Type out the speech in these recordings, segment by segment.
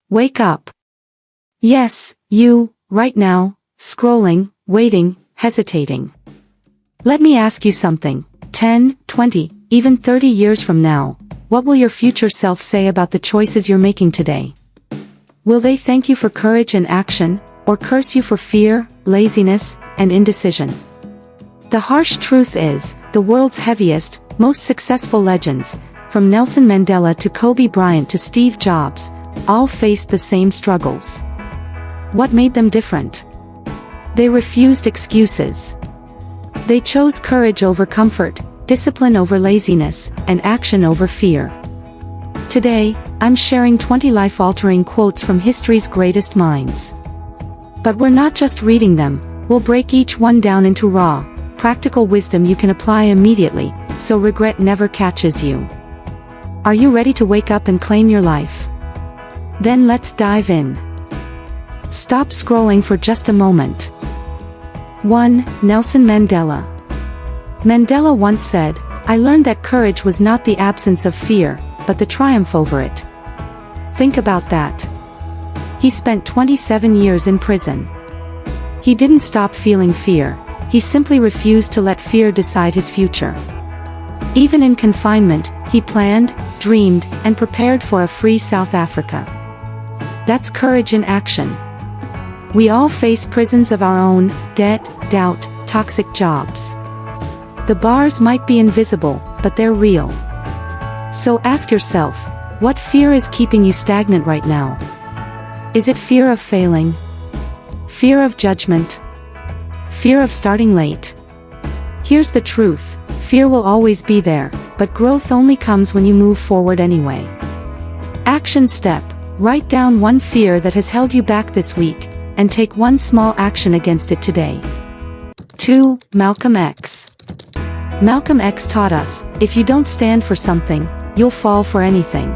Wake up. Yes, you, right now, scrolling, waiting, hesitating. Let me ask you something. 10, 20, even 30 years from now, what will your future self say about the choices you're making today? Will they thank you for courage and action, or curse you for fear, laziness, and indecision? The harsh truth is, the world's heaviest, most successful legends, from Nelson Mandela to Kobe Bryant to Steve Jobs, all faced the same struggles. What made them different? They refused excuses. They chose courage over comfort, discipline over laziness, and action over fear. Today, I'm sharing 20 life-altering quotes from history's greatest minds. But we're not just reading them, we'll break each one down into raw, practical wisdom you can apply immediately, so regret never catches you. Are you ready to wake up and claim your life? Then let's dive in. Stop scrolling for just a moment. 1. Nelson Mandela. Mandela once said, "I learned that courage was not the absence of fear, but the triumph over it." Think about that. He spent 27 years in prison. He didn't stop feeling fear, he simply refused to let fear decide his future. Even in confinement, he planned, dreamed, and prepared for a free South Africa. That's courage in action. We all face prisons of our own: debt, doubt, toxic jobs. The bars might be invisible, but they're real. So ask yourself, what fear is keeping you stagnant right now? Is it fear of failing? Fear of judgment? Fear of starting late? Here's the truth, fear will always be there, but growth only comes when you move forward anyway. Action step: write down one fear that has held you back this week, and take one small action against it today. 2. Malcolm X. Malcolm X taught us, if you don't stand for something, you'll fall for anything.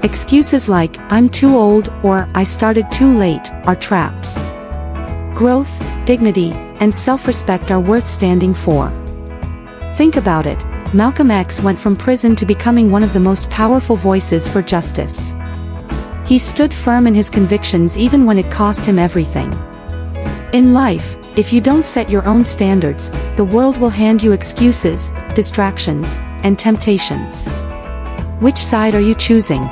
Excuses like, "I'm too old," or "I started too late," are traps. Growth, dignity, and self-respect are worth standing for. Think about it, Malcolm X went from prison to becoming one of the most powerful voices for justice. He stood firm in his convictions even when it cost him everything. In life, if you don't set your own standards, the world will hand you excuses, distractions, and temptations. Which side are you choosing?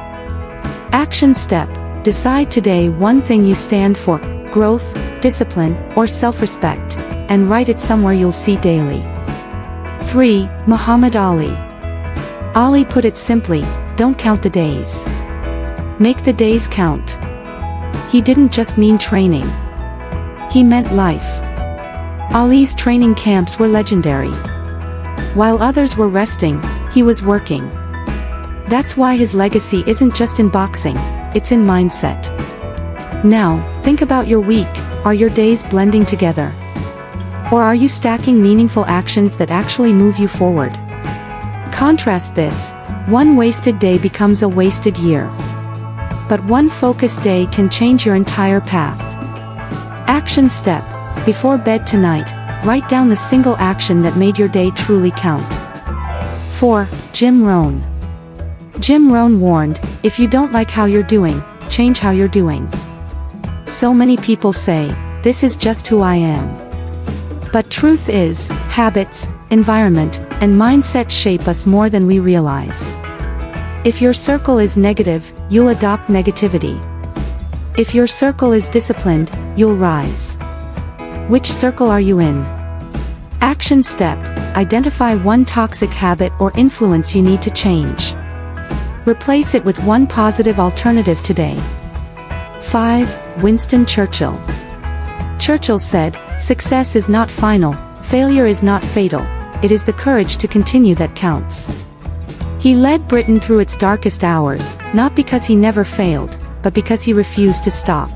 Action step: decide today one thing you stand for: growth, discipline, or self-respect, and write it somewhere you'll see daily. 3. Muhammad Ali. Ali put it simply, don't count the days. Make the days count. He didn't just mean training. He meant life. Ali's training camps were legendary. While others were resting, he was working. That's why his legacy isn't just in boxing, it's in mindset. Now, think about your week. Are your days blending together? Or are you stacking meaningful actions that actually move you forward? Contrast this: one wasted day becomes a wasted year. But one focused day can change your entire path. Action step: before bed tonight, write down the single action that made your day truly count. 4. Jim Rohn. Jim Rohn warned, if you don't like how you're doing, change how you're doing. So many people say, this is just who I am. But truth is, habits, environment, and mindset shape us more than we realize. If your circle is negative, you'll adopt negativity. If your circle is disciplined, you'll rise. Which circle are you in? Action step: identify one toxic habit or influence you need to change. Replace it with one positive alternative today. 5. Winston Churchill. Churchill said, "Success is not final, failure is not fatal, it is the courage to continue that counts." He led Britain through its darkest hours, not because he never failed, but because he refused to stop.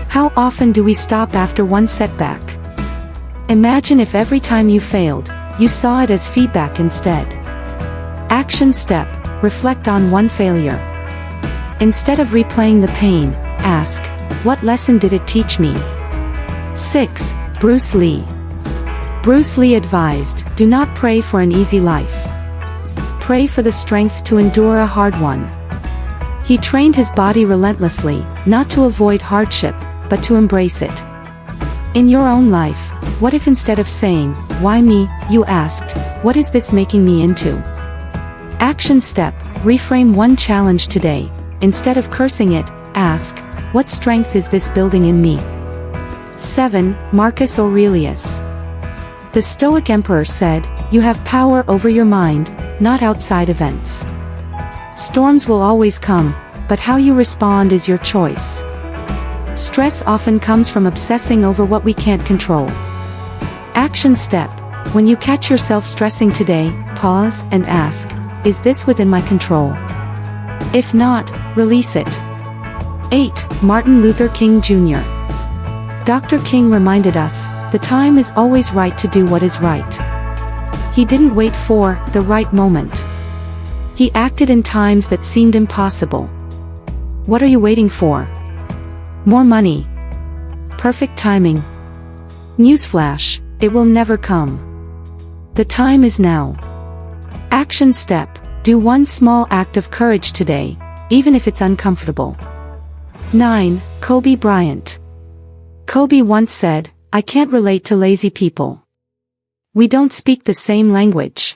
How often do we stop after one setback? Imagine if every time you failed, you saw it as feedback instead. Action step: reflect on one failure. Instead of replaying the pain, ask, what lesson did it teach me? 6. Bruce Lee. Bruce Lee advised, do not pray for an easy life. Pray for the strength to endure a hard one. He trained his body relentlessly, not to avoid hardship, but to embrace it. In your own life, what if instead of saying, "Why me?" you asked, "What is this making me into?" Action step: reframe one challenge today. Instead of cursing it, ask, "What strength is this building in me?" 7. Marcus Aurelius. The Stoic emperor said, "You have power over your mind, not outside events." Storms will always come, but how you respond is your choice. Stress often comes from obsessing over what we can't control. Action step: when you catch yourself stressing today, pause and ask, "Is this within my control?" If not, release it. 8. Martin Luther King Jr. Dr. King reminded us, the time is always right to do what is right. He didn't wait for the right moment. He acted in times that seemed impossible. What are you waiting for? More money? Perfect timing? Newsflash, it will never come. The time is now. Action step: do one small act of courage today, even if it's uncomfortable. 9. Kobe Bryant. Kobe once said, "I can't relate to lazy people. We don't speak the same language."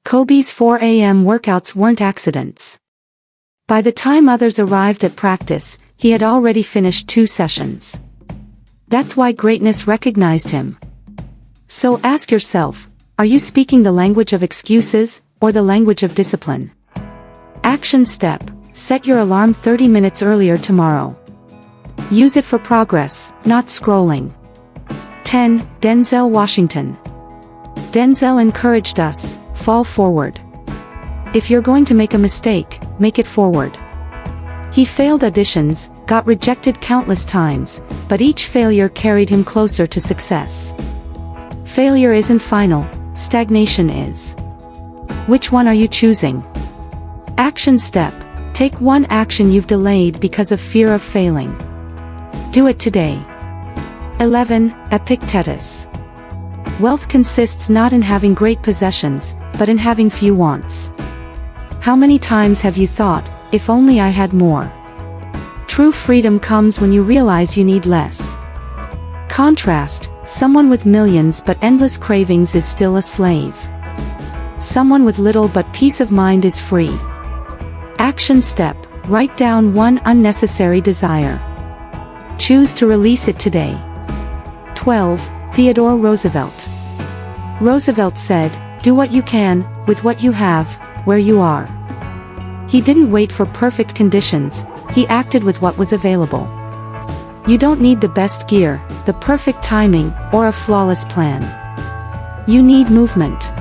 Kobe's 4 a.m. workouts weren't accidents. By the time others arrived at practice, he had already finished 2 sessions. That's why greatness recognized him. So ask yourself, are you speaking the language of excuses, or the language of discipline? Action step: set your alarm 30 minutes earlier tomorrow. Use it for progress, not scrolling. 10. Denzel Washington. Denzel encouraged us, fall forward. If you're going to make a mistake, make it forward. He failed auditions, got rejected countless times, but each failure carried him closer to success. Failure isn't final, stagnation is. Which one are you choosing? Action step: take one action you've delayed because of fear of failing. Do it today. 11. Epictetus. Wealth consists not in having great possessions, but in having few wants. How many times have you thought, if only I had more? True freedom comes when you realize you need less. Contrast: someone with millions but endless cravings is still a slave. Someone with little but peace of mind is free. Action step: write down one unnecessary desire. Choose to release it today. 12. Theodore Roosevelt. Roosevelt said, "Do what you can, with what you have, where you are." He didn't wait for perfect conditions, he acted with what was available. You don't need the best gear, the perfect timing, or a flawless plan. You need movement.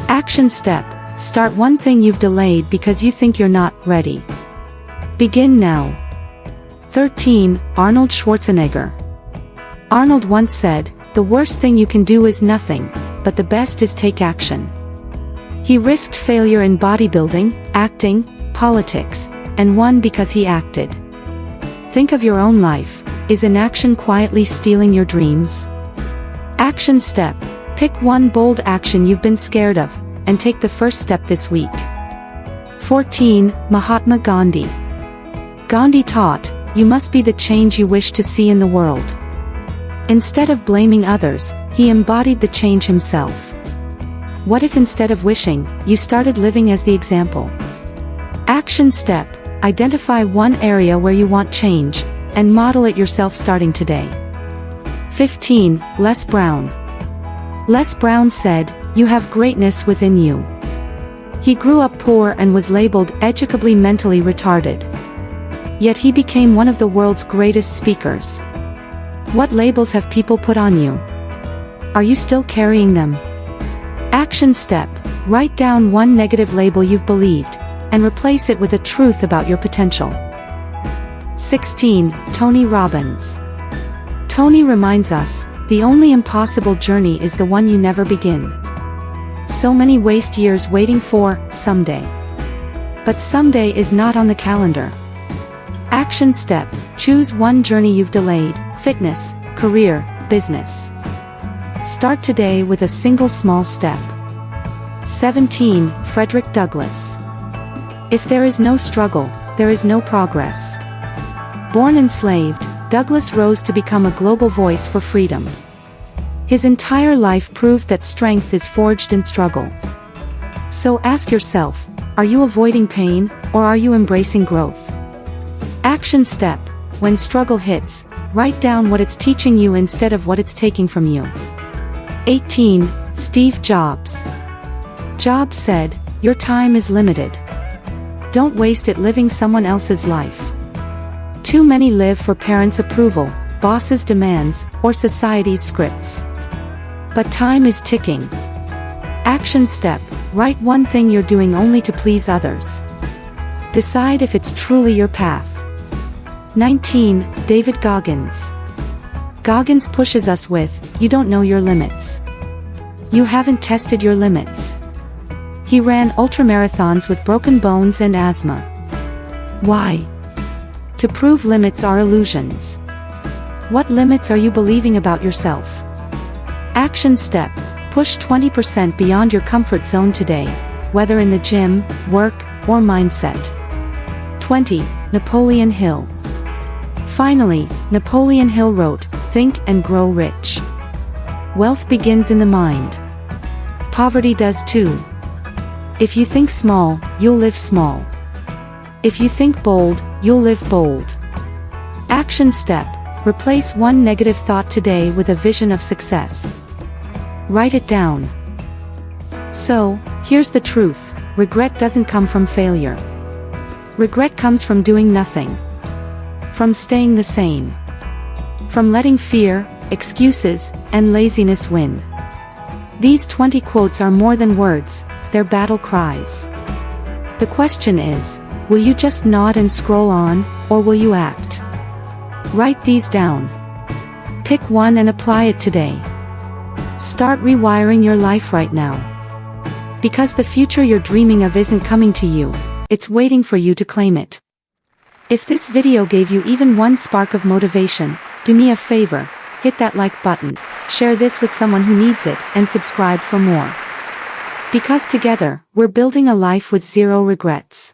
Action step: start one thing you've delayed because you think you're not ready. Begin now. 13. Arnold Schwarzenegger. Arnold once said, "The worst thing you can do is nothing, but the best is take action." He risked failure in bodybuilding, acting, politics, and won because he acted. Think of your own life. Is inaction quietly stealing your dreams? Action step: pick one bold action you've been scared of, and take the first step this week. 14. Mahatma Gandhi. Gandhi taught, you must be the change you wish to see in the world. Instead of blaming others, he embodied the change himself. What if instead of wishing, you started living as the example? Action step: identify one area where you want change, and model it yourself starting today. 15. Les Brown. Les Brown said, "You have greatness within you." He grew up poor and was labeled educably mentally retarded. Yet he became one of the world's greatest speakers. What labels have people put on you? Are you still carrying them? Action step: write down one negative label you've believed, and replace it with a truth about your potential. 16. Tony Robbins. Tony reminds us, the only impossible journey is the one you never begin. So many waste years waiting for someday. But someday is not on the calendar. Action step: choose one journey you've delayed: fitness, career, business. Start today with a single small step. 17. Frederick Douglass. If there is no struggle, there is no progress. Born enslaved, Douglas rose to become a global voice for freedom. His entire life proved that strength is forged in struggle. So ask yourself, are you avoiding pain, or are you embracing growth? Action step: when struggle hits, write down what it's teaching you instead of what it's taking from you. 18. Steve Jobs. Jobs said, "Your time is limited. Don't waste it living someone else's life." Too many live for parents' approval, bosses' demands, or society's scripts. But time is ticking. Action step: write one thing you're doing only to please others. Decide if it's truly your path. 19. David Goggins. Goggins pushes us with, "You don't know your limits. You haven't tested your limits." He ran ultramarathons with broken bones and asthma. Why? To prove limits are illusions. What limits are you believing about yourself? Action step: push 20% beyond your comfort zone today, whether in the gym, work, or mindset. 20. Napoleon Hill. Finally, Napoleon Hill wrote, "Think and grow rich. Wealth begins in the mind. Poverty does too. If you think small, you'll live small. If you think bold, you'll live bold." Action step: replace one negative thought today with a vision of success. Write it down. So, here's the truth: regret doesn't come from failure. Regret comes from doing nothing. From staying the same. From letting fear, excuses, and laziness win. These 20 quotes are more than words, they're battle cries. The question is, will you just nod and scroll on, or will you act? Write these down. Pick one and apply it today. Start rewiring your life right now. Because the future you're dreaming of isn't coming to you, it's waiting for you to claim it. If this video gave you even one spark of motivation, do me a favor, hit that like button, share this with someone who needs it, and subscribe for more. Because together, we're building a life with zero regrets.